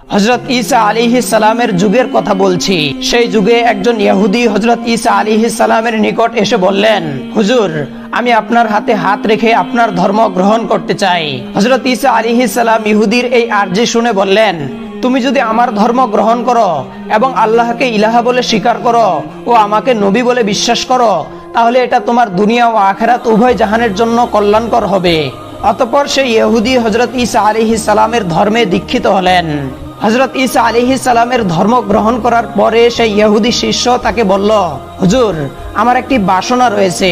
হযরত ঈসা আলাইহিস সালামের যুগের কথা বলছি। সেই যুগে একজন ইহুদি হযরত ঈসা আলাইহিস সালামের নিকট এসে বললেন, হুজুর, আমি আপনার হাতে হাত রেখে আপনার ধর্ম গ্রহণ করতে চাই। হযরত ঈসা আলাইহিস সালাম ইহুদির এই আরজি শুনে বললেন, তুমি যদি আমার ধর্ম গ্রহণ করো এবং আল্লাহকে ইলাহা বলে স্বীকার করো ও আমাকে নবী বলে বিশ্বাস করো, তাহলে এটা তোমার দুনিয়া ও আখিরাত উভয় জাহানের জন্য কল্যাণকর হবে। অতঃপর সেই ইহুদি হযরত ঈসা আলাইহিস সালামের ধর্মে দীক্ষিত হলেন। হযরত ঈসা আলাইহিস সালামের ধর্ম গ্রহণ করার পরে সেই ইহুদি শিষ্য তাকে বলল, হুজুর, আমার একটি বাসনা রয়েছে,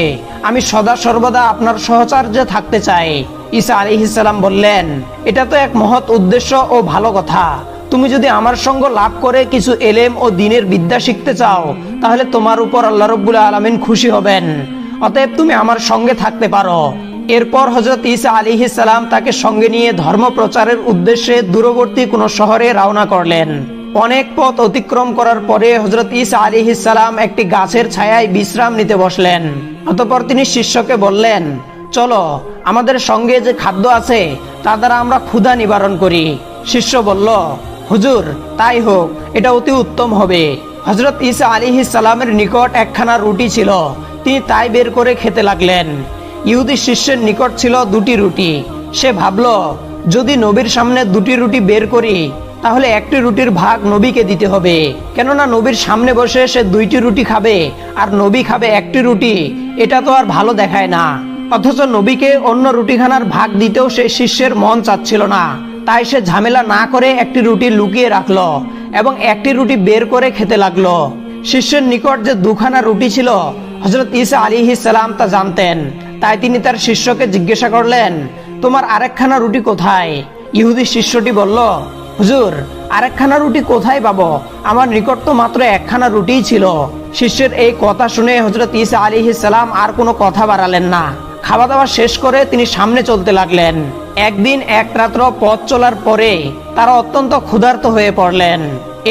আমি সদা সর্বদা আপনার সহচর্যে থাকতে চাই। ঈসা আলাইহিস সালাম বললেন, এটা তো এক মহৎ উদ্দেশ্য ও ভালো কথা। তুমি যদি আমার সঙ্গ লাভ করে কিছু এলেম ও দ্বীনের বিদ্যা শিখতে চাও, তাহলে তোমার উপর আল্লাহ রাব্বুল আলামিন খুশি হবেন। অতএব তুমি আমার সঙ্গে থাকতে পারো। এরপর হযরত ঈসা আলাইহিস সালাম তাকে সঙ্গে নিয়ে ধর্ম প্রচারের উদ্দেশ্যে দূরবর্তী কোনো শহরে রওনা করলেন। অনেক পথ অতিক্রম করার পরে হযরত ঈসা আলাইহিস সালাম একটি গাছের ছায়ায় বিশ্রাম নিতে বসলেন। অতঃপর তিনি শিষ্যকে বললেন, চলো, আমাদের সঙ্গে যে খাদ্য আছে তা দ্বারা আমরা ক্ষুধা নিবারণ করি। শিষ্য বলল, হুজুর, তাই হোক, এটা অতি উত্তম হবে। হযরত ঈসা আলাইহিস সালামের নিকট একখানা রুটি ছিল, তিনি তাই বের করে খেতে লাগলেন। ইহুদি শিষ্যের নিকট ছিল দুটি রুটি। সে ভাবল, যদি নবীর সামনে দুটি রুটি বের করি তাহলে একটি রুটির ভাগ নবীকে দিতে হবে, কেননা নবীর সামনে বসে সে দুইটি রুটি খাবে আর নবী খাবে একটি রুটি, এটা তো আর ভালো দেখায় না। অথচ নবীকে অন্য রুটিখানার ভাগ দিতেও সে শিষ্যের মন চাচ্ছিল না। তাই সে ঝামেলা না করে একটি রুটি লুকিয়ে রাখলো এবং একটি রুটি বের করে খেতে লাগলো। শিষ্যের নিকট যে দুখানা রুটি ছিল হযরত ঈসা আলাইহিস সালাম তা জানতেন। তাই তিনি তার শিষ্যকে জিজ্ঞাসা করলেন, তোমার আরেকখানা রুটি কোথায়? ইহুদি শিষ্যটি বলল, হুজুর, আরেকখানা রুটি কোথায় পাবো? আমার নিকট তো মাত্র একখানা রুটিই ছিল। শিষ্যের এই কথা শুনে হযরত ঈসা আলাইহিস সালাম আর কোনো কথা বাড়ালেন না। খাওয়া দাওয়া শেষ করে তিনি সামনে চলতে লাগলেন। একদিন এক রাত্র পথ চলার পরে তারা অত্যন্ত ক্ষুধার্ত হয়ে পড়লেন।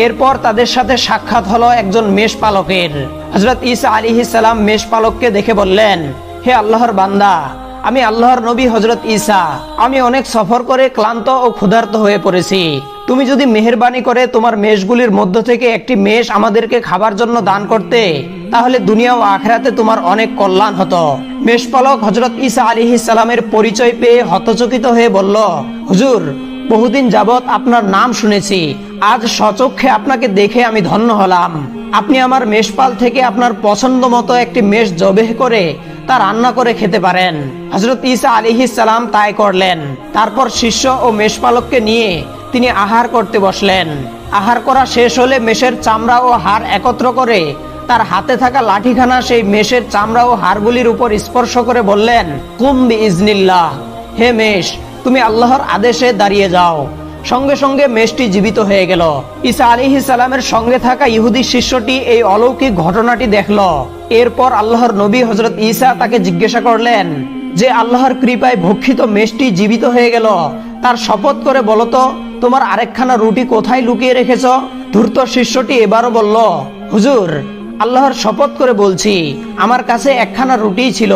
এরপর তাদের সাথে সাক্ষাৎ হলো একজন মেষপালকের। হযরত ঈসা আলাইহিস সালাম মেষপালককে দেখে বললেন, হে আল্লাহর বান্দা, আমি আল্লাহর নবী হযরত ঈসা। আমি অনেক সফর করে ক্লান্ত ও ক্ষুধার্ত হয়ে পড়েছি। তুমি যদি মেহেরবানি করে তোমার মেষগুলির মধ্য থেকে একটি মেষ আমাদেরকে খাবার জন্য দান করতে, তাহলে দুনিয়া ও আখিরাতে তোমার অনেক কল্যাণ হতো। মেষপালক হযরত ঈসা আলাইহিস সালামের পরিচয় পেয়ে হতচকিত হয়ে বলল, হুজুর, বহুদিন যাবত আপনার নাম শুনেছি, আজ সচক্ষে আপনাকে দেখে আমি ধন্য হলাম। আপনি আমার মেষপাল থেকে আপনার পছন্দ মতো একটি মেষ জবেহ করে তা রান্না করে খেতে পারেন। হযরত ঈসা আলাইহিস সালাম তাই করলেন। তারপর শিষ্য ও মেষপালককে নিয়ে তিনি আহার করতে বসলেন। আহার করা শেষ হলে মেষের চামড়া ও হাড় একত্র করে তার হাতে থাকা লাঠিখানা সেই মেষের চামড়া ও হাড়গুলির উপর স্পর্শ করে বললেন, কুম বিইজনিল্লাহ, হে মেষ, তুমি আল্লাহর আদেশে দাঁড়িয়ে যাও। সঙ্গে সঙ্গে মেষটি জীবিত হয়ে গেল। ঈসা আলাইহিস সালামের সঙ্গে থাকা ইহুদি শিষ্যটি এই অলৌকিক ঘটনাটি দেখল। এরপর আল্লাহর নবী হযরত ঈসা তাকে জিজ্ঞাসা করলেন, যে আল্লাহর কৃপায় ভক্ষিত মেষটি জীবিত হয়ে গেল, তার শপথ করে বলো তো, তোমার আরেকখানা রুটি কোথায় লুকিয়ে রেখেছ? ধূর্ত শিষ্যটি এবারও বলল, হুজুর, আল্লাহর শপথ করে বলছি, আমার কাছে একখানা রুটিই ছিল।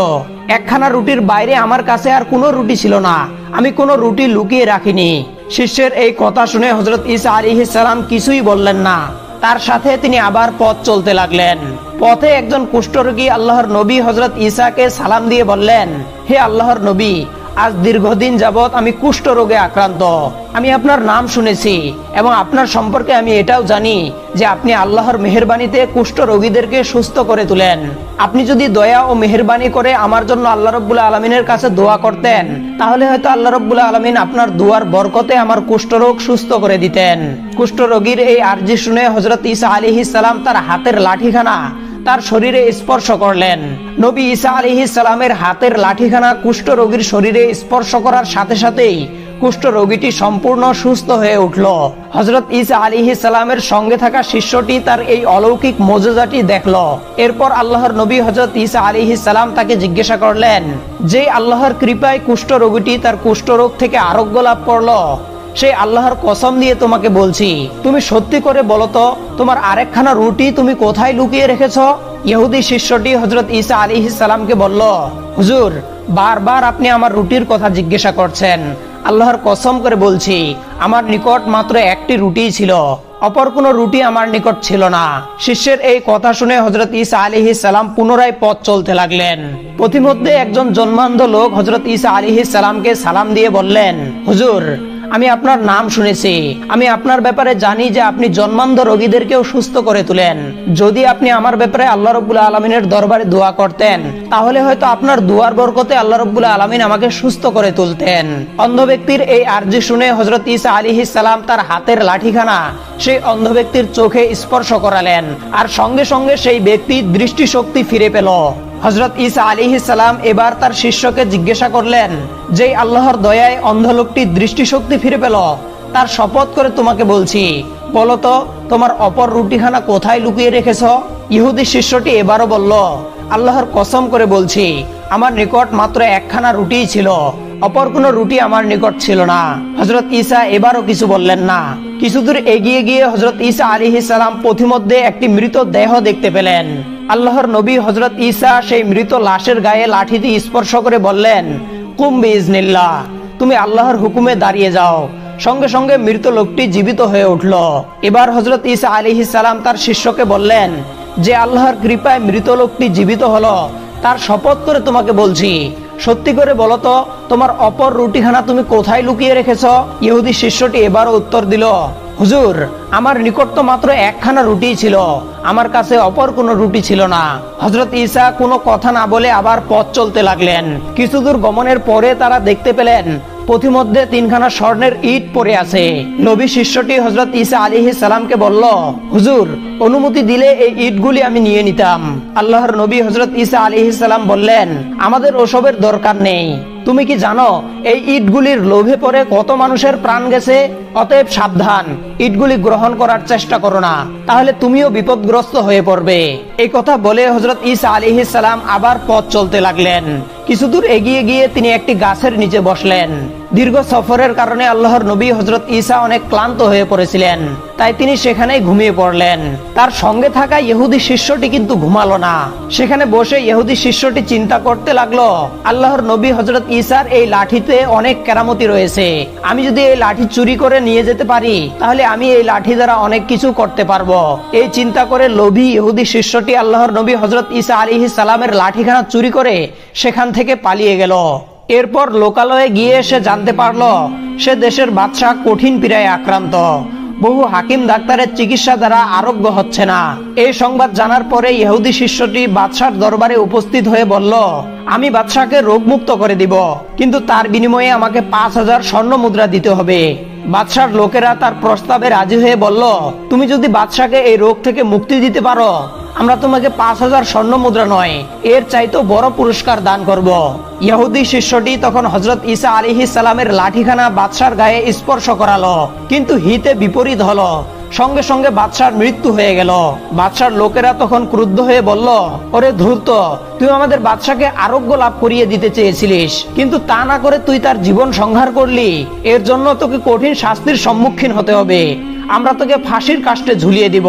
একখানা রুটির বাইরে আমার কাছে আর কোনো রুটি ছিল না। আমি কোনো রুটি লুকিয়ে রাখিনি। শিষ্যের এই কথা শুনে হযরত ঈসা আলাইহিস সালাম কিছুই বললেন না। তার সাথে তিনি আবার পথ চলতে লাগলেন। পথে একজন কুষ্ঠরোগী আল্লাহর নবী হযরত ঈসাকে সালাম দিয়ে বললেন, হে আল্লাহর নবী, আজ দীর্ঘদিন যাবত আমি কুষ্ঠ রোগে আক্রান্ত। আমি আপনার নাম শুনেছি এবং আপনার সম্পর্কে আমি এটাও জানি যে আপনি আল্লাহর মেহেরবানিতে কুষ্ঠ রোগীদেরকে সুস্থ করে তুলেন। আপনি যদি দয়া ও মেহেরবানি করে আমার জন্য আল্লাহ রাব্বুল আলামিনের কাছে দোয়া করতেন, তাহলে হয়তো আল্লাহ রাব্বুল আলামিন আপনার দোয়ার বরকতে আমার কুষ্ঠরোগ সুস্থ করে দিতেন। কুষ্ঠ রোগীর এই আরজি শুনে হযরত ঈসা আলাইহিস সালাম তার হাতের লাঠিখানা তার শরীরে স্পর্শ করলেন। নবী ঈসা আলাইহিস সালামের হাতের লাঠিখানা কুষ্ঠ রোগীর শরীরে স্পর্শ করার সাথে সাথেই কুষ্ঠ রোগীটি সম্পূর্ণ সুস্থ হয়ে উঠল। হযরত ঈসা আলাইহিস সালামের সঙ্গে থাকা শিষ্যটি তার এই অলৌকিক মুজিজাটি দেখল। এরপর আল্লাহর নবী হযরত ঈসা আলাইহিস সালাম তাকে জিজ্ঞাসা করলেন, যে আল্লাহর কৃপায় কুষ্ঠ রোগীটি তার কুষ্ঠ রোগ থেকে আরোগ্য লাভ করলো, সেই আল্লাহর কসম দিয়ে তোমাকে বলছি, তুমি সত্যি করে বলো তো, তোমার আরেকখানা রুটি তুমি কোথায় লুকিয়ে রেখেছ? ইহুদি শিষ্যটি হযরত ঈসা আলাইহিস সালামকে বলল, হুজুর, বারবার আপনি আমার রুটির কথা জিজ্ঞাসা করছেন। আল্লাহর কসম করে বলছি, আমার নিকট মাত্র একটি রুটিই ছিল, অপর কোনো রুটি আমার নিকট ছিল না। শিষ্যের এই কথা শুনে হযরত ঈসা আলাইহিস সালাম পুনরায় পথ চলতে লাগলেন। পথিমধ্যে একজন জন্মান্ধ লোক হযরত ঈসা আলাইহিস সালামকে সালাম দিয়ে বললেন, হুজুর, আমি আপনার নাম শুনেছি, আমি আপনার ব্যাপারে জানি যে আপনি জন্মান্ধ রোগীদেরকেও সুস্থ করে তুলেন। যদি আপনি আমার ব্যাপারে আল্লাহ রাব্বুল আলামিনের দরবারে দোয়া করতেন, তাহলে হয়তো আপনার দোয়ার বরকতে আল্লাহ রাব্বুল আলামিন আমাকে সুস্থ করে তুলতেন। অন্ধ ব্যক্তির এই আরজি শুনে হযরত ঈসা আলাইহিস সালাম তার হাতের লাঠিখানা সেই অন্ধ ব্যক্তির চোখে স্পর্শ করালেন, আর সঙ্গে সঙ্গে সেই ব্যক্তি দৃষ্টিশক্তি ফিরে পেল। হযরত ঈসা আলাইহিস সালাম এবার তার শিষ্যকে জিজ্ঞাসা করলেন, যে আল্লাহর দয়ায় অন্ধ লোকটি দৃষ্টিশক্তি ফিরে পেল, তার শপথ করে তোমাকে বলছি, বলো তো তোমার অপর রুটিখানা কোথায় লুকিয়ে রেখেছ? ইহুদি শিষ্যটি এবারও বলল, আল্লাহর কসম করে বলছি, আমার নিকট মাত্র একখানা রুটিই ছিল, অপর কোনো রুটি আমার নিকট ছিল না। হযরত ঈসা এবারও কিছু বললেন না। কিছুদূর এগিয়ে গিয়ে হযরত ঈসা আলাইহিস সালাম পথিমধ্যে একটি মৃত দেহ দেখতে পেলেন। আল্লাহর নবী হযরত ঈসা সেই মৃত লাশের গায়ে লাঠি দিয়ে স্পর্শ করে বললেন, কুম বিইজনিল্লাহ, তুমি আল্লাহর হুকুমে দাঁড়িয়ে যাও। সঙ্গে সঙ্গে মৃত লোকটি জীবিত হয়ে উঠল। এবার হযরত ঈসা আলাইহিস সালাম তার শিষ্যকে বললেন, যে আল্লাহর কৃপায় মৃত লোকটি জীবিত হলো, তার শপথ করে তোমাকে বলছি, সত্যি করে বলো তো তোমার অপর রুটিখানা তুমি কোথায় লুকিয়ে রেখেছ? ইহুদি শিষ্যটি এবারও উত্তর দিল, হুজুর, আমার নিকট তো মাত্র একখানা রুটি ছিল, আমার কাছে অপর কোনো রুটি ছিল না। হযরত ঈসা কোনো কথা না বলে আবার পথ চলতে লাগলেন। কিছুদূর গমনের পরে তারা দেখতে পেলেন পথিমধ্যে তিনখানা স্বর্ণের ইট পড়ে আছে। নবী শিষ্যটি হযরত ঈসা আলাইহিস সালামকে বলল, হুজুর, অনুমতি দিলে এই ইটগুলি আমি নিয়ে নিতাম। আল্লাহর নবী হযরত ঈসা আলাইহিস সালাম বললেন, আমাদের ওসবের দরকার নেই। তুমি কি জানো এই ইটগুলির লোভে পড়ে কত মানুষের প্রাণ গেছে? অতএব সাবধান, ইটগুলি গ্রহণ করার চেষ্টা করো না, তাহলে তুমিও বিপদগ্রস্ত হয়ে পড়বে। এই কথা বলে হযরত ঈসা আলাইহিস সালাম আবার পথ চলতে লাগলেন। কিছুদূর এগিয়ে গিয়ে তিনি একটি গাছের নিচে বসলেন। দীর্ঘ সফরের কারণে আল্লাহর নবী হযরত ঈসা অনেক ক্লান্ত হয়ে পড়েছিলেন, তাই তিনি সেখানেই ঘুমিয়ে পড়লেন। তার সঙ্গে থাকা ইহুদি শিষ্যটি কিন্তু ঘুমালো না। সেখানে বসে ইহুদি শিষ্যটি চিন্তা করতে লাগলো, আল্লাহর নবী হযরত ঈসার এই লাঠিতে অনেক কেরামতি রয়েছে, আমি যদি এই লাঠি চুরি করে নিয়ে যেতে পারি, তাহলে আমি এই লাঠি দ্বারা অনেক কিছু করতে পারবো। এই চিন্তা করে লোভী ইহুদি শিষ্যটি আল্লাহর নবী হযরত ঈসা আলাইহিস সালামের লাঠিখানা চুরি করে সেখান থেকে পালিয়ে গেল। এরপর লোকালয়ে গিয়ে সে জানতে পারলো সে দেশের বাদশা কঠিন পীড়ায় আক্রান্ত, বহু হাকিম ডাক্তারের চিকিৎসা দ্বারা আরোগ্য হচ্ছে না। এই সংবাদ জানার পরে ইহুদি শিষ্যটি বাদশার দরবারে উপস্থিত হয়ে বলল, আমি বাদশাকে রোগমুক্ত করে দিব, কিন্তু তার বিনিময়ে আমাকে 5000 স্বর্ণ মুদ্রা দিতে হবে। বাদশার লোকেরা তার প্রস্তাবে রাজি হয়ে বলল, তুমি যদি বাদশাকে এই রোগ থেকে মুক্তি দিতে পারো, আমরা তোমাকে 5000 স্বর্ণ মুদ্রা নয়, এর চাইতেও বড় পুরস্কার দান করব। ইহুদি শিষ্যটি তখন হযরত ঈসা আলাইহিস সালামের লাঠিখানা বাদশার গায়ে স্পর্শ করালো, কিন্তু হিতে বিপরীত হলো। সঙ্গে সঙ্গে বাদশার মৃত্যু হয়ে গেল। বাদশার লোকেরা তখন ক্রুদ্ধ হয়ে বলল, ওরে ধূর্ত, তুই আমাদের বাদশাকে আরোগ্য লাভ করিয়ে দিতে চেয়েছিলিস, কিন্তু তা না করে তুই তার জীবন সংহার করলি। এর জন্য তোকে কঠিন শাস্তির সম্মুখীন হতে হবে, আমরা তোকে ফাঁসির কাস্টে ঝুলিয়ে দিব।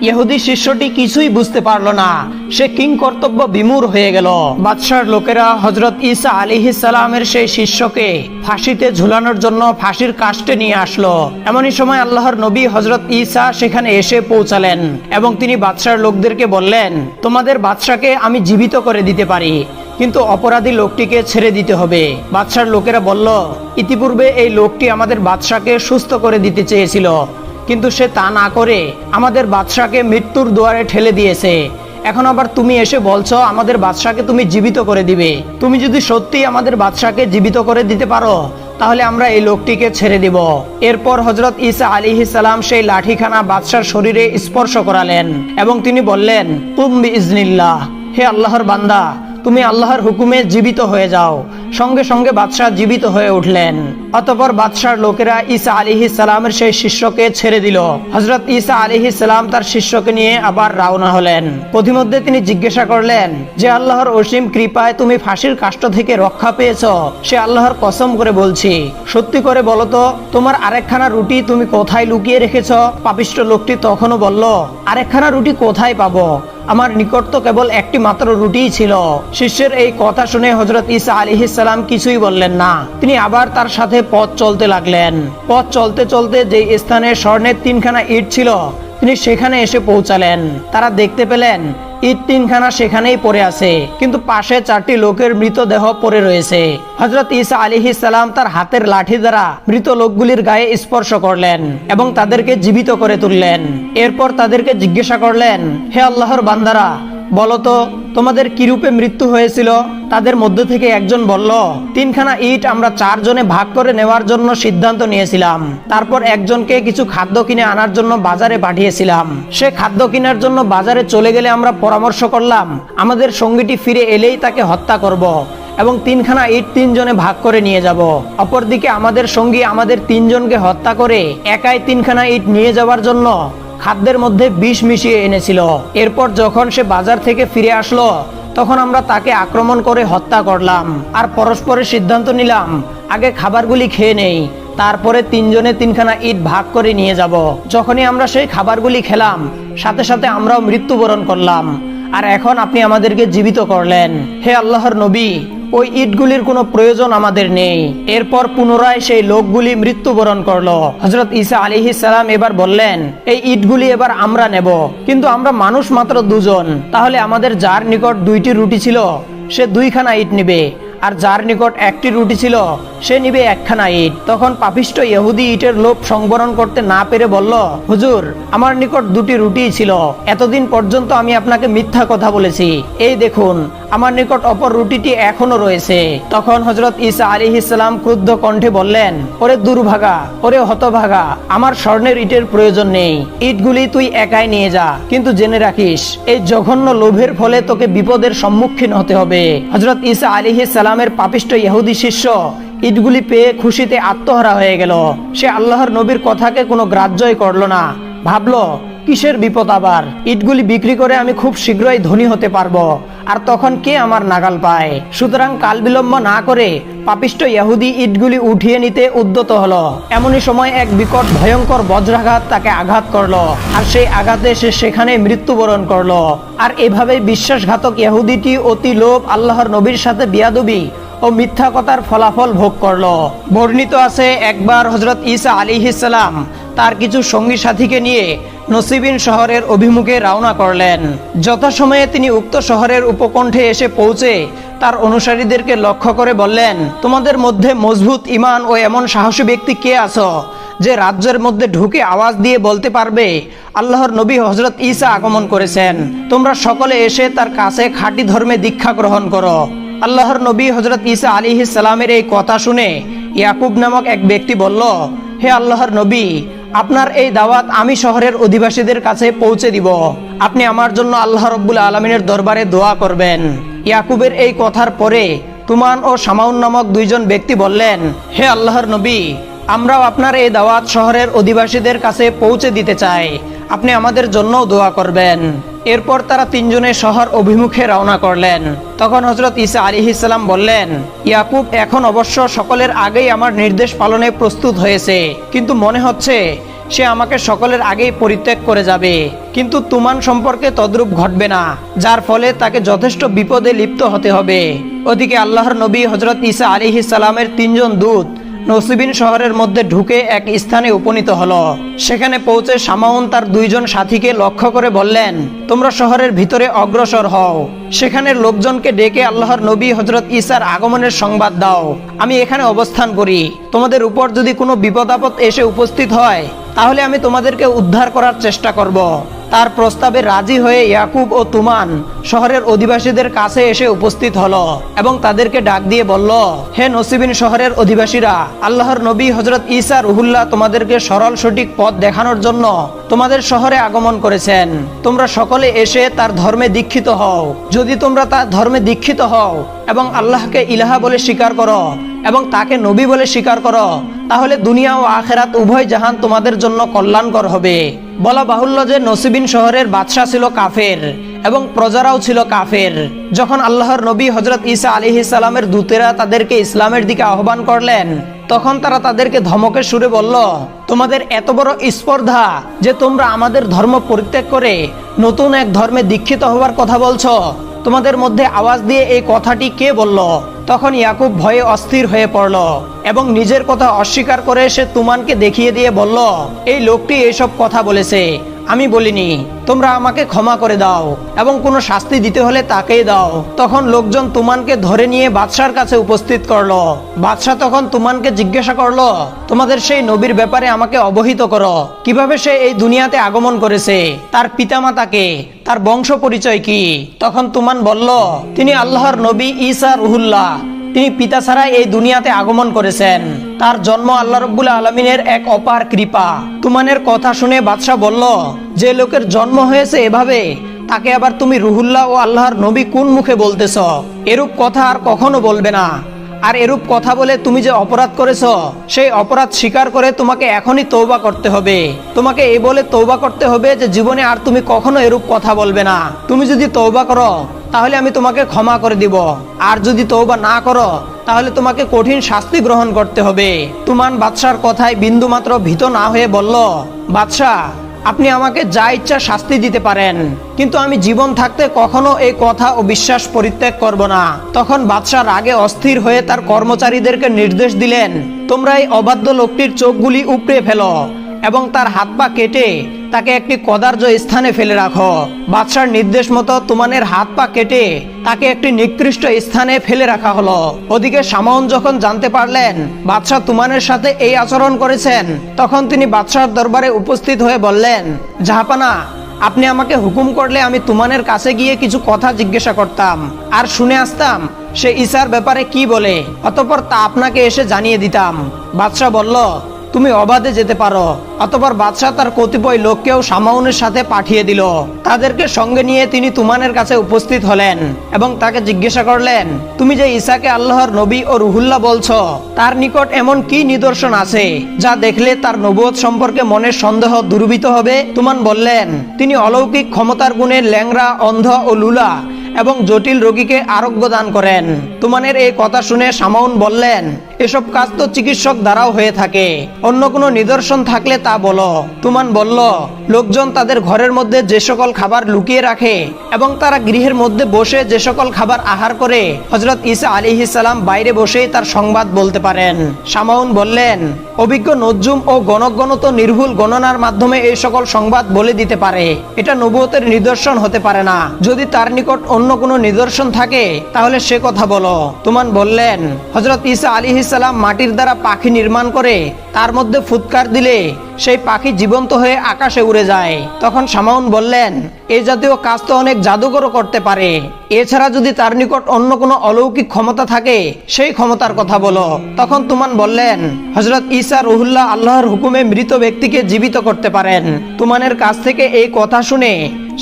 ইহুদি শিষ্যটি কিছুই বুঝতে পারলো না, সে কিং কর্তব্য বিমূঢ় হয়ে গেল। বাদশার লোকেরা হযরত ঈসা আলাইহিস সালামের সেই শিষ্যকে ফাঁসিতে ঝুলানোর জন্য ফাঁসির কাস্টে নিয়ে আসলো। এমনই সময় আল্লাহর নবী হযরত ঈসা সেখানে এসে পৌঁছালেন এবং তিনি বাদশার লোকদেরকে বললেন, তোমাদের বাদশাকে আমি জীবিত করে দিতে পারি, কিন্তু অপরাধী লোকটিকে ছেড়ে দিতে হবে। বাদশার লোকেরা বলল, ইতিপূর্বে এই লোকটি আমাদের বাদশাকে সুস্থ করে দিতে চেয়েছিল, কিন্তু সে তা না করে আমাদের বাদশাকে মৃত্যুর দুয়ারে ঠেলে দিয়েছে। এখন আবার তুমি এসে বলছো আমাদের বাদশাকে তুমি জীবিত করে দিবে। তুমি যদি সত্যি আমাদের বাদশাকে জীবিত করে দিতে পারো, তাহলে আমরা এই লোকটিকে ছেড়ে দিব। এরপর হযরত ঈসা আলাইহিস সালাম সেই লাঠিখানা বাদশার শরীরে স্পর্শ করালেন এবং তিনি বললেন, কুম বিইজনিল্লাহ, হে আল্লাহর বান্দা, তুমি আল্লাহর হুকুমে জীবিত হয়ে যাও। সঙ্গে সঙ্গে বাদশাহ জীবিত হয়ে উঠলেন। অতঃপর বাদশার লোকেরা ঈসা আলাইহিস সালামের সেই শিষ্যকে ছেড়ে দিল। হযরত ঈসা আলাইহিস সালাম তার শিষ্যকে নিয়ে আবার রওনা হলেন। পথিমধ্যে তিনি জিজ্ঞাসা করলেন, যে আল্লাহর অসীম কৃপায় তুমি ফাঁসির কাষ্ঠ থেকে রক্ষা পেয়েছো, সে আল্লাহর কসম করে বলছি, সত্যি করে বলো তো তোমার আরেকখানা রুটি তুমি কোথায় লুকিয়ে রেখেছো? পাপিষ্ঠ লোকটি তখনও বলল, আরেকখানা রুটি কোথায় পাবো? আমার নিকট তো কেবল একটি মাত্র রুটিই ছিল। শিষ্যের এই কথা শুনে হযরত ঈসা আলাইহিস সালাম কিছুই বললেন না। তিনি আবার তার সাথে পথ চলতে লাগলেন। পথ চলতে চলতে যে স্থানে স্বর্ণের 3খানা ইট ছিল তিনি সেখানে এসে পৌঁছালেন। তারা দেখতে পেলেন ইট 3খানা সেখানেই পড়ে আছে, কিন্তু পাশে 4টি লোকের মৃতদেহ পড়ে রয়েছে। হযরত ঈসা আলাইহিস সালাম তার হাতের লাঠি দ্বারা মৃত লোকগুলির গায়ে স্পর্শ করলেন এবং তাদেরকে জীবিত করে তুললেন। এরপর তাদেরকে জিজ্ঞাসা করলেন, হে আল্লাহর বান্দারা, বলো তো তোমাদের কিরূপে মৃত্যু হয়েছিল? তাদের মধ্যে থেকে একজন বলল, 3খানা ইট আমরা 4 জনে ভাগ করে নেওয়ার জন্য সিদ্ধান্ত নিয়েছিলাম। তারপর একজনকে কিছু খাদ্য কিনে আনার জন্য বাজারে পাঠিয়েছিলাম। সে খাদ্য কেনার জন্য বাজারে চলে গেলে আমরা পরামর্শ করলাম আমাদের সঙ্গীটি ফিরে এলেই তাকে হত্যা করব এবং 3খানা ইট 3 জনে ভাগ করে নিয়ে যাব। অপরদিকে আমাদের সঙ্গী আমাদের 3 জনকে হত্যা করে একাই 3খানা ইট নিয়ে যাওয়ার জন্য খাদ্যের মধ্যে বিষ মিশিয়ে এনেছিল। এরপর যখন সে বাজার থেকে ফিরে আসলো তখন আমরা তাকে আক্রমণ করে হত্যা করলাম আর পরস্পরের সিদ্ধান্ত নিলাম আগে খাবারগুলি খেয়ে নেই, তারপরে 3 জনে 3খানা ইট ভাগ করে নিয়ে যাব। যখনই আমরা সেই খাবারগুলি খেলাম সাথে সাথে আমরাও মৃত্যুবরণ করলাম, আর এখন আপনি আমাদেরকে জীবিত করলেন। হে আল্লাহর নবী, ওই ইটগুলির কোনো প্রয়োজন আমাদের নেই। এরপর পুনরায় সেই লোকগুলি মৃত্যুবরণ করলো। হযরত ঈসা আলাইহিস সালাম এবার বললেন, এই ইটগুলি এবার আমরা নেব, কিন্তু আমরা মানুষ মাত্র 2 জন। তাহলে আমাদের যার নিকট 2টি রুটি ছিল সে 2খানা ইট নিবে, আর যার নিকট 1টি রুটি ছিল সে নিবে 1খানা ইট। তখন পাপিষ্ঠ ইহুদি ইটের লোভ সংবরণ করতে না পেরে বলল, হুজুর, আমার নিকট 2টি রুটিই ছিল, এতদিন পর্যন্ত আমি আপনাকে মিথ্যা কথা বলেছি। এই দেখুন, আমার নিকট অপর রুটিটি এখনো রয়েছে। তখন হযরত ঈসা আলাইহিস সালাম ক্রুদ্ধ কণ্ঠে বললেন, ওরে দুর্ভাগা, ওরে হতভাগা, আমার স্বর্ণের ইটের প্রয়োজন নেই, ইটগুলি তুই একাই নিয়ে যা, কিন্তু জেনে রাখিস এই জঘন্য লোভের ফলে তোকে বিপদের সম্মুখীন হতে হবে। হযরত ঈসা আলাইহিস সালামের পাপিষ্ঠ ইহুদি শিষ্য ইটগুলি পেয়ে খুশিতে আত্মহারা হয়ে গেল। সে আল্লাহর নবীর কথাকে কোনো গ্রাহ্যই করলো না। ভাবলো, কিসের বিপদ আবার? ইটগুলি বিক্রি করে আমি খুব শীঘ্রই ধনী হতে পারবো, আর তখন কে আমার নাগাল পায়? সুতরাং কাল বিলম্ব না করে পাপিষ্ঠ ইহুদি ইটগুলি উঠিয়ে নিতে উদ্যত হলো। এমনই সময় এক বিকট ভয়ঙ্কর বজ্রাঘাত তাকে আঘাত করলো, আর সেই আঘাতে সে সেখানে মৃত্যুবরণ করলো। আর এভাবেই বিশ্বাসঘাতক ইহুদিটি অতি লোভ, আল্লাহর নবীর সাথে বিয়াদবি ও মিথ্যা কথার ফলাফল ভোগ করলো। বর্ণিত আছে, একবার হযরত ঈসা আলাইহিস সালাম তার কিছু সঙ্গী সাথীকে নিয়ে নসিবিন শহরের অভিমুখে রওনা করলেন। যথাসময়ে তিনি উক্ত শহরের উপকণ্ঠে এসে পৌঁছে তার অনুসারীদেরকে লক্ষ্য করে বললেন, তোমাদের মধ্যে মজবুত ঈমান ও এমন সাহসী ব্যক্তি কে আছো যে রাজ্যের মধ্যে ঢুকে আওয়াজ দিয়ে বলতে পারবে আল্লাহর নবী হযরত ঈসা আগমন করেছেন? তোমরা সকলে এসে তার কাছে খাঁটি ধর্মে দীক্ষা গ্রহণ করো। আল্লাহর নবী হযরত ঈসা আলাইহিস সালামের এই কথা শুনে ইয়াকুব নামক এক ব্যক্তি বলল, হে আল্লাহর নবী, আপনার এই দাওয়াত আমি শহরের অধিবাসীদের কাছে পৌঁছে দিব। আপনি আমার জন্য আল্লাহ রাব্বুল আলামিনের দরবারে দোয়া করবেন। ইয়াকুবের এই কথার পরে তুমান ও শামাউন নামক 2 জন ব্যক্তি বললেন, হে আল্লাহর নবী, আমরাও আপনার এই দাওয়াত শহরের অধিবাসীদের কাছে পৌঁছে দিতে চাই, আপনি আমাদের জন্যও দোয়া করবেন। এরপর তারা 3 জনে শহর অভিমুখে রওনা করলেন। তখন হযরত ঈসা আলাইহিস সালাম বললেন, ইয়াকুব এখন অবশ্য সকলের আগেই আমার নির্দেশ পালনে প্রস্তুত হয়েছে, কিন্তু মনে হচ্ছে সে আমাকে সকলের আগেই পরিত্যাগ করে যাবে। কিন্তু তুমান সম্পর্কে তদ্রূপ ঘটবে না, যার ফলে তাকে যথেষ্ট বিপদে লিপ্ত হতে হবে। ওদিকে আল্লাহর নবী হযরত ঈসা আলাইহিস সালামের 3 জন দূত নসিবিন শহরের মধ্যে ঢুকে এক স্থানে উপনীত হলো। সেখানে পৌঁছে শামাউন তার 2 জন সাথীকে লক্ষ্য করে বললেন, তোমরা শহরের ভিতরে অগ্রসর হও, সেখানের লোকজনকে ডেকে আল্লাহর নবী হযরত ঈসার আগমনের সংবাদ দাও। আমি এখানে অবস্থান করি, তোমাদের উপর যদি কোনো বিপদ আপদ এসে উপস্থিত হয় তাহলে আমি তোমাদেরকে উদ্ধার করার চেষ্টা করব। তার প্রস্তাবে রাজি হয়ে ইয়াকুব ও তুমান শহরের অধিবাসীদের কাছে এসে উপস্থিত হলো এবং তাদেরকে ডাক দিয়ে বলল, হে নসিবিন শহরের অধিবাসীরা, আল্লাহর নবী হযরত ঈসা রুহুল্লাহ তোমাদেরকে সরল সঠিক পথ দেখানোর জন্য তোমাদের শহরে আগমন করেছেন। তোমরা সকলে এসে তার ধর্মে দীক্ষিত হও। যদি তোমরা তার ধর্মে দীক্ষিত হও এবং আল্লাহকে ইলাহা বলে স্বীকার করো এবং তাকে নবী বলে স্বীকার করো, তাহলে দুনিয়া ও আখিরাত উভয় জাহান তোমাদের জন্য কল্যাণকর হবে। বলা বাহুল্য যে নসিবিন শহরের বাদশা ছিল কাফের এবং প্রজারাও ছিল কাফের। যখন আল্লাহর নবী হযরত ঈসা আলাইহিস সালামের দূতেরা তাদেরকে ইসলামের দিকে আহ্বান করলেন, তখন তারা তাদেরকে ধমকের সুরে বলল, তোমাদের এত বড় স্পর্ধা যে তোমরা আমাদের ধর্ম পরিত্যাগ করে নতুন এক ধর্মে দীক্ষিত হওয়ার কথা বলছো। তোমাদের মধ্যে আওয়াজ দিয়ে এই কথাটি কে বলল? তখন ইয়াকুব ভয়ে অস্থির হয়ে পড়ল এবং নিজের কথা অস্বীকার করে সে তুমানকে দেখিয়ে দিয়ে বলল, এই লোকটি এইসব কথা বলেছে, আমি বলিনি। তোমরা আমাকে ক্ষমা করে দাও এবং কোনো শাস্তি দিতে হলে তাকেই দাও। তখন লোকজন তুমানকে ধরে নিয়ে বাদশার কাছে উপস্থিত করলো। বাদশা তখন তুমানকে জিজ্ঞাসা করলো, তোমাদের সেই নবীর ব্যাপারে আমাকে অবহিত করো। কিভাবে সে এই দুনিয়াতে আগমন করেছে, তার পিতামাতাকে, তার বংশ পরিচয় কি? তখন তুমান বলল, তিনি আল্লাহর নবী ঈসা রুহুল্লাহ। তিনি পিতা ছাড়া এই দুনিয়াতে আগমন করেছেন। তার জন্ম আল্লাহ রাব্বুল আলামিনের এক অপার কৃপা। তুমানের কথা শুনে বাদশা বলল, যে লোকের জন্ম হয়েছে এভাবে, তাকে আবার তুমি রুহুল্লাহ ও আল্লাহর নবী কোন মুখে বলতেছ? এরূপ কথা আর কখনো বলবে না। আর এরূপ কথা বলে তুমি যে অপরাধ করেছো, সেই অপরাধ স্বীকার করে তোমাকে এখনই তওবা করতে হবে। তোমাকে এই বলে তওবা করতে হবে যে জীবনে আর তুমি কখনো এরূপ কথা বলবে না। তুমি যদি তওবা করো তাহলে আমি তোমাকে ক্ষমা করে দিব, আর যদি তওবা না করো তাহলে তোমাকে কঠিন শাস্তি গ্রহণ করতে হবে। তুমান বাদশার কথায় বিন্দুমাত্র ভীত না হয়ে বলল, বাদশা, আপনি আমাকে যা ইচ্ছা শাস্তি দিতে পারেন, কিন্তু আমি জীবন থাকতে কখনো এই কথা ও বিশ্বাস পরিত্যাগ করব না। তখন বাদশা রাগে অস্থির হয়ে তার কর্মচারীদেরকে নির্দেশ দিলেন, তোমরা এই অবাধ্য লোকটির চোখগুলি উপড়ে ফেলো এবং তার হাত পা কেটে তাকে একটি কদার্য স্থানে ফেলে রাখো। বাদশার নির্দেশ মতো তুমানের হাত পা কেটে তাকে একটি নিকৃষ্ট স্থানে ফেলে রাখা হলো। ওদিকে শামাউন যখন জানতে পারলেন বাদশা তুমানের সাথে এই আচরণ করেছেন, তখন তিনি বাদশার দরবারে উপস্থিত হয়ে বললেন, জাহাপানা, আপনি আমাকে হুকুম করলে আমি তুমানের কাছে গিয়ে কিছু কথা জিজ্ঞাসা করতাম আর শুনে আসতাম সে ঈসার ব্যাপারে কি বলে, অতঃপর তা আপনাকে এসে জানিয়ে দিতাম। বাদশা বলল, তুমি অবাধে যেতে পারো। অতঃপর বাদশাহ তার কতিপয় লোককেও শামাউনের সাথে পাঠিয়ে দিল। তাদেরকে সঙ্গে নিয়ে তিনি তুমানের কাছে উপস্থিত হলেন এবং তাকে জিজ্ঞাসা করলেন, তুমি যে ঈসাকে আল্লাহর নবী ও রুহুল্লাহ বলছো, তার নিকট এমন কি নিদর্শন আছে যা দেখলে তার নবুয়ত সম্পর্কে মনের সন্দেহ দূরীভূত হবে? তুমান বললেন, তিনি অলৌকিক ক্ষমতার গুণে ল্যাংড়া, অন্ধ ও লুলা এবং জটিল রোগীকে আরোগ্য দান করেন। তুমানের এই কথা শুনে শামাউন বললেন, এসব কাজ তো চিকিৎসক দ্বারাও হয়ে থাকে, অন্য কোনো নিদর্শন থাকলে তা বলো। তুমান বলল, লোকজন তাদের ঘরের মধ্যে যে সকল খাবার লুকিয়ে রাখে এবং তারা গৃহের মধ্যে বসে যে সকল খাবার আহার করে, হযরত ঈসা আলাইহিস সালাম বাইরে বসেই তার সংবাদ বলতে পারেন। শামাউন বললেন, অভিজ্ঞ নজ্জুম ও গণজ্ঞ তো নির্ভুল গণনার মাধ্যমে এই সকল সংবাদ বলে দিতে পারে, এটা নবুয়তের নিদর্শন হতে পারে না। যদি তার নিকট অন্য কোনো নিদর্শন থাকে তাহলে সে কথা বলো। তুমান বললেন, হযরত ঈসা আলাইহিস সালাম মাটির দ্বারা পাখি নির্মাণ করে তার মধ্যে ফুৎকার দিলে সেই পাখি জীবন্ত হয়ে আকাশে উড়ে যায়। তখন শামাউন বললেন, এই জাতীয় কাজ তো অনেক জাদুকরও করতে পারে, এছাড়া যদি তার নিকট অন্য কোনো অলৌকিক ক্ষমতা থাকে সেই ক্ষমতার কথা বলো। তখন তুমান বললেন, হযরত ঈসা রুহুল্লাহ আল্লাহর হুকুমে মৃত ব্যক্তিকে জীবিত করতে পারেন। তুমানের কাছ থেকে এই কথা শুনে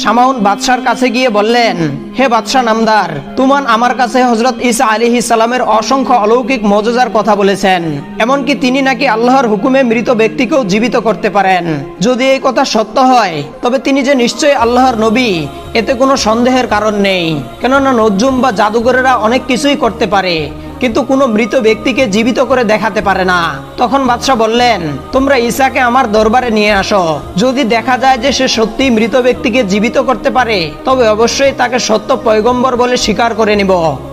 শামাউন বাদশার কাছে গিয়ে বললেন, হে বাদশা নামদার, তুমান আমার কাছে হযরত ঈসা আলাইহিস সালামের অসংখ্য অলৌকিক মুজিজার কথা বলেছেন, এমনকি তিনি নাকি আল্লাহর হুকুমে মৃত ব্যক্তিকেও জীবিত করতে পারেন। যদি এই কথা সত্য হয় তবে তিনি যে নিশ্চয়ই আল্লাহর নবী, এতে কোনো সন্দেহের কারণ নেই। কেননা নজ্জুম বা জাদুঘরেরা অনেক কিছুই করতে পারে, কিন্তু কোনো মৃত ব্যক্তিকে জীবিত করে দেখাতে পারে না। তখন বাদশা বললেন, তোমরা ঈসাকে আমার দরবারে নিয়ে আসো। যদি দেখা যায় যে সে সত্যি মৃত ব্যক্তিকে জীবিত করতে পারে তবে অবশ্যই তাকে সত্য পয়গম্বর বলে স্বীকার করে নিব।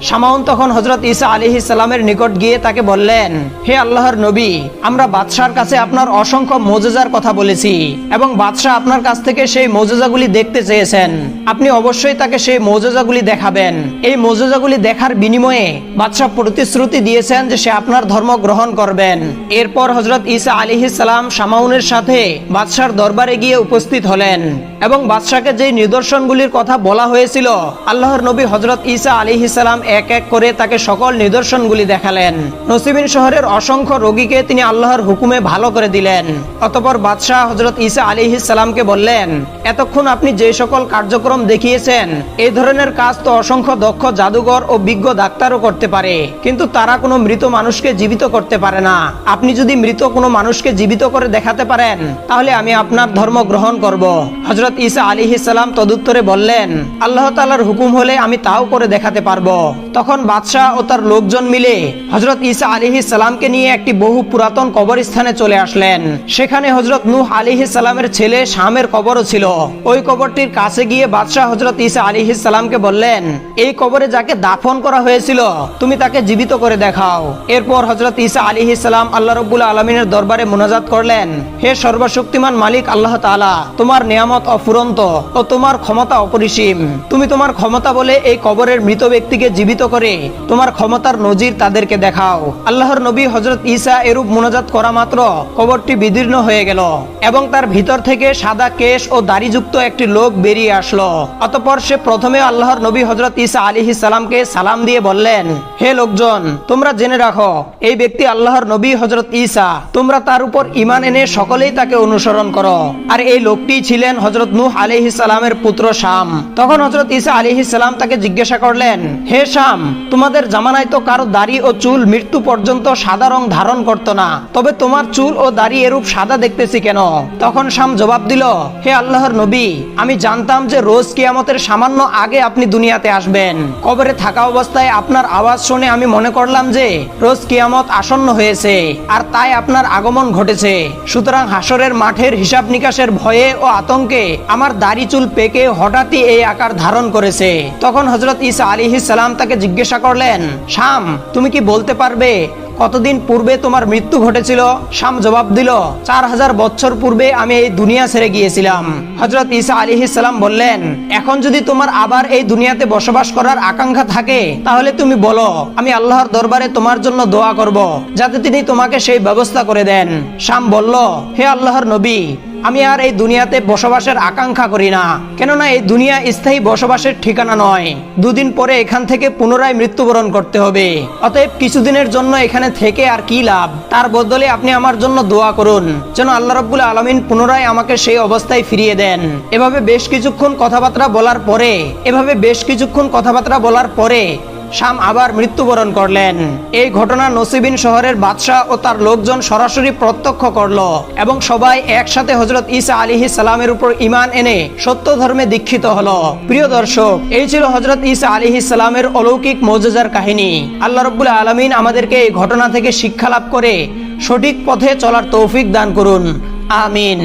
শামাউন তখন হযরত ঈসা আলাইহিস সালামের নিকট গিয়ে তাকে বললেন, হে আল্লাহর নবী, আমরা বাদশার কাছে আপনার অসংখ্য মুজিজার কথা বলেছি এবং বাদশা আপনার কাছ থেকে সেই মুজিজাগুলি দেখতে চেয়েছেন। আপনি অবশ্যই তাকে সেই মুজিজাগুলি দেখাবেন। এই মুজিজাগুলি দেখার বিনিময়ে বাদশা প্রতিশ্রুতি দিয়েছেন যে সে আপনার ধর্ম গ্রহণ করবেন। এরপর হযরত ঈসা আলাইহিস সালাম শামাউনের সাথে বাদশার দরবারে গিয়ে উপস্থিত হলেন এবং বাদশাকে যে নিদর্শনগুলির কথা বলা হয়েছিল আল্লাহর নবী হযরত ঈসা আলাইহিস সালাম এক এক করে তাকে সকল নিদর্শনগুলি দেখালেন। নসিবিন শহরের অসংখ্য রোগীকে তিনি আল্লাহর হুকুমে ভালো করে দিলেন। অতঃপর বাদশাহ হযরত ঈসা আলাইহিস সালামকে বললেন, এতক্ষণ আপনি যে সকল কার্যক্রম দেখিয়েছেন এই ধরনের কাজ তো অসংখ্য দক্ষ জাদুঘর ও বিজ্ঞ ডাক্তারও করতে পারে, কিন্তু তারা কোনো মৃত মানুষকে জীবিত করতে পারে না। আপনি যদি মৃত কোনো মানুষকে জীবিত করে দেখাতে পারেন তাহলে আমি আপনার ধর্ম গ্রহণ করব। হযরত ঈসা আলাইহিস সালাম তদুত্তরে বললেন, আল্লাহ তাআলার হুকুম হলে আমি তাও করে দেখাতে পারবো। তখন বাদশাহ ও তার লোকজন মিলে হযরত ঈসা আলাইহিস সালামকে নিয়ে একটি বহু পুরাতন কবরস্থানে চলে আসলেন। সেখানে হযরত নূহ আলাইহিস সালামের ছেলে শামের কবরও ছিল। ওই কবরটির কাছে গিয়ে বাদশাহ হযরত ঈসা আলাইহিস সালামকে বললেন, এই কবরে যাকে দাফন করা হয়েছিল তুমি তাকে জীবিত করে দেখাও। এরপর হযরত ঈসা আলাইহিস সালাম আল্লাহ রাব্বুল আলামিনের দরবারে মুনাজাত করলেন, হে সর্বশক্তিমান মালিক আল্লাহ তাআলা, তোমার নিয়ামত অফুরন্ত ও তোমার ক্ষমতা অপরিসীম। তুমি তোমার ক্ষমতা বলে এই কবরের মৃত ব্যক্তিকে জীবিত করে তোমার ক্ষমতার নজির তাদেরকে দেখাও। আল্লাহর নবী হযরত ঈসা এরূপ মুনাজাত করা মাত্র কবরটি বিদীর্ণ হয়ে গেল এবং তার ভিতর থেকে সাদা কেশ ও দাড়িযুক্ত একটি লোক বেরিয়ে আসলো। অতঃপর সে প্রথমে আল্লাহর নবী হযরত ঈসা আলাইহিস সালামকে সালাম দিয়ে বললেন, হে লোকজন, তোমরা জেনে রাখো এই ব্যক্তি আল্লাহর নবী হযরত ঈসা। তোমরা তার উপর ঈমান এনে সকলেই তাকে অনুসরণ করো। আর এই লোকটি ছিলেন হযরত নূহ আলাইহিস সালামের পুত্র শাম। তখন হযরত ঈসা আলাইহিস সালাম তাকে জিজ্ঞাসা করলেন, হে শাম, তোমাদের জামানায় তো কারো দাড়ি ও চুল মৃত্যু পর্যন্ত সাদা রং ধারণ করত না, তবে তোমার চুল ও দাড়ি এরূপ সাদা দেখতেছি কেন? তখন শাম জবাব দিল, হে আল্লাহর নবী, আমি জানতাম যে রোজ কিয়ামতের সামান্য আগে আপনি দুনিয়াতে আসবেন। কবরে থাকা অবস্থায় আপনার আওয়াজ শুনে আমি মনে করলাম যে রোজ কিয়ামত আসন্ন হয়েছে, আর তাই আপনার আগমন ঘটেছে। সুতরাং হাসরের মাঠের হিসাব নিকাশের ভয়ে ও আতঙ্কে আমার দাড়ি চুল পেকে হঠাৎই এই আকার ধারণ করেছে। তখন হযরত ঈসা আলাইহিস সালাম তাকে জিজ্ঞাসা করলেন, শাম, তুমি কি বলতে পারবে কতদিন পূর্বে তোমার মৃত্যু ঘটেছিল? শাম জবাব দিল, 4000 বছর পূর্বে আমি এই দুনিয়া ছেড়ে গিয়েছিলাম। হযরত ঈসা আলাইহিস সালাম বললেন, এখন যদি তোমার আবার এই দুনিয়াতে বসবাস করার আকাঙ্ক্ষা থাকে তাহলে তুমি বলো, আমি আল্লাহর দরবারে তোমার জন্য দোয়া করব যাতে তিনি তোমাকে সেই ব্যবস্থা করে দেন। শাম বলল, হে আল্লাহর নবী, আমি আর এই দুনিয়াতে বসবাসের আকাঙ্ক্ষা করি না, কেননা এই দুনিয়া স্থায়ী বসবাসের ঠিকানা নয়। দুদিন পরে এখান থেকে পুনরায় মৃত্যুবরণ করতে হবে। অতএব কিছুদিনের জন্য এখানে থেকে আর কি লাভ? তার বদলে আপনি আমার জন্য দোয়া করুন যেন আল্লাহ রাব্বুল আলামিন পুনরায় আমাকে সেই অবস্থায় ফিরিয়ে দেন। এভাবে বেশ কিছুক্ষণ কথাবার্তা বলার পরে শাম আবার মৃত্যুবরণ করলেন। এই ঘটনা নসিবিন শহরের বাদশাহ ও তার লোকজন সরাসরি প্রত্যক্ষ করলো এবং সবাই একসাথে হযরত ঈসা আলাইহিস সালামের উপর ঈমান এনে সত্য ধর্মে দীক্ষিত হলো। প্রিয় দর্শক, এই ছিল হযরত ঈসা আলাইহিস সালামের অলৌকিক মুজিজার কাহিনী। আল্লাহ রাব্বুল আলামিন আমাদেরকে এই ঘটনা থেকে শিক্ষা লাভ করে সঠিক পথে চলার তৌফিক দান করুন। আমিন।